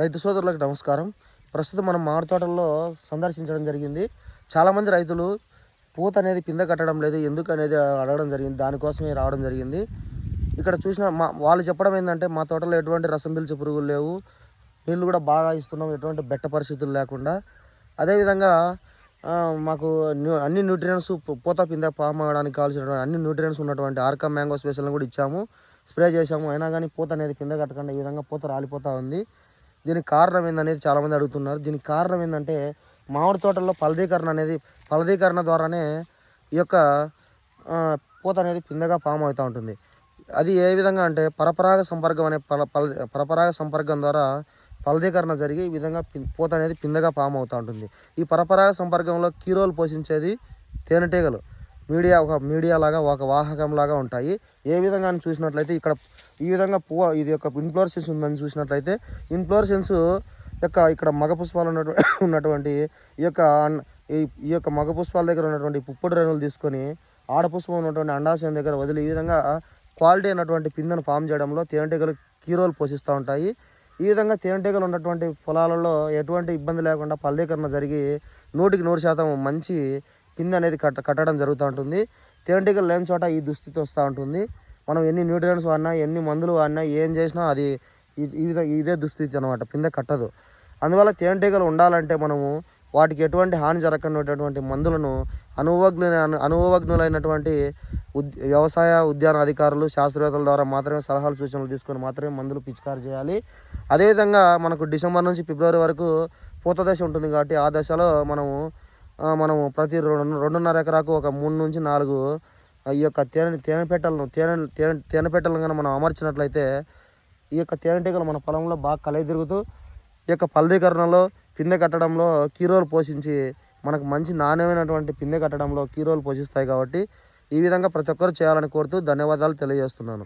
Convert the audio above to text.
రైతు సోదరులకు నమస్కారం. ప్రస్తుతం మనం మామిడి తోటల్లో సందర్శించడం జరిగింది. చాలామంది రైతులు పూత అనేది పిందె కట్టడం లేదు, ఎందుకు అనేది అడగడం జరిగింది. దానికోసమే రావడం జరిగింది. ఇక్కడ చూసిన వాళ్ళు చెప్పడం ఏంటంటే, మా తోటలో ఎటువంటి రసం పీల్చే పురుగులు లేవు, నీళ్ళు కూడా బాగా ఇస్తున్నాం, ఎటువంటి బెట్ట పరిస్థితులు లేకుండా. అదేవిధంగా మాకు అన్ని న్యూట్రియన్స్ పూత పిందె ఫామ్ అవ్వడానికి కావాల్సినటువంటి అన్ని న్యూట్రియన్స్ ఉన్నటువంటి ఆర్కా మ్యాంగో స్పెషల్ని కూడా ఇచ్చాము, స్ప్రే చేసాము. అయినా కానీ పూత అనేది పిందె కట్టకుండా ఈ విధంగా పూత రాలిపోతూ ఉంది. దీనికి కారణం ఏందనేది చాలామంది అడుగుతున్నారు. దీనికి కారణం ఏంటంటే, మామిడి తోటల్లో ఫలదీకరణ ద్వారానే ఈ యొక్క పూత అనేది పిందెగా ఫామ్ అవుతూ ఉంటుంది. అది ఏ విధంగా అంటే, పరపరాగ సంపర్కం ద్వారా ఫలదీకరణ జరిగి ఈ విధంగా పూత అనేది పిందెగా ఫామ్ అవుతూ ఉంటుంది. ఈ పరపరాగ సంపర్కంలో కీ రోల్ పోషించేది తేనెటీగలు. ఒక మీడియా లాగా, ఒక వాహకం లాగా ఉంటాయి. ఏ విధంగా చూసినట్లయితే ఇక్కడ ఈ విధంగా ఇది యొక్క ఇన్ఫ్లోరసెన్స్ ఉందని చూసినట్లయితే, ఇన్ఫ్లోరసెన్స్ యొక్క ఇక్కడ మగ పుష్పాలు ఉన్నటువంటి ఈ యొక్క మగ పుష్పాల దగ్గర ఉన్నటువంటి పుప్పొడి రేణువులు తీసుకొని ఆడపుష్పం ఉన్నటువంటి అండాశయం దగ్గర వదిలి ఈ విధంగా క్వాలిటీ అయినటువంటి పిందెను ఫామ్ చేయడంలో తేనెటీగలు కీ రోల్ పోషిస్తూ ఉంటాయి. ఈ విధంగా తేనెటీగలు ఉన్నటువంటి పొలాలలో ఎటువంటి ఇబ్బంది లేకుండా ఫలదీకరణ జరిగి 100% మంచి పిందె అనేది కట్టడం జరుగుతూ ఉంటుంది. తేనెటీగలు లేని చోట ఈ దుస్థితి వస్తూ ఉంటుంది. మనం ఎన్ని న్యూట్రియన్స్ వాడినా, ఎన్ని మందులు వాడినా, ఏం చేసినా అది ఇదే దుస్థితి అనమాట, పిందె కట్టదు. అందువల్ల తేనెటీగలు ఉండాలంటే మనము వాటికి ఎటువంటి హాని జరగనటువంటి మందులను అనుభవజ్ఞులైనటువంటి వ్యవసాయ ఉద్యాన అధికారులు, శాస్త్రవేత్తల ద్వారా మాత్రమే సలహాలు సూచనలు తీసుకొని మాత్రమే మందులు పిచికారి చేయాలి. అదేవిధంగా మనకు డిసెంబర్ నుంచి ఫిబ్రవరి వరకు పూత దశ ఉంటుంది కాబట్టి ఆ దశలో మనము ప్రతి 2.5 ఎకరాకు ఒక 3 నుంచి 4 ఈ యొక్క తేనెపెట్టలను కానీ మనం అమర్చినట్లయితే ఈ యొక్క తేనెటీగలు మన పొలంలో బాగా కలయి తిరుగుతూ ఈ యొక్క ఫలదీకరణలో పిందె కట్టడంలో కీ రోల్ పోషించి మనకు మంచి నాణ్యమైనటువంటి పిందె కట్టడంలో కీ రోల్ పోషిస్తాయి. కాబట్టి ఈ విధంగా ప్రతి ఒక్కరు చేయాలని కోరుతూ ధన్యవాదాలు తెలియజేస్తున్నాను.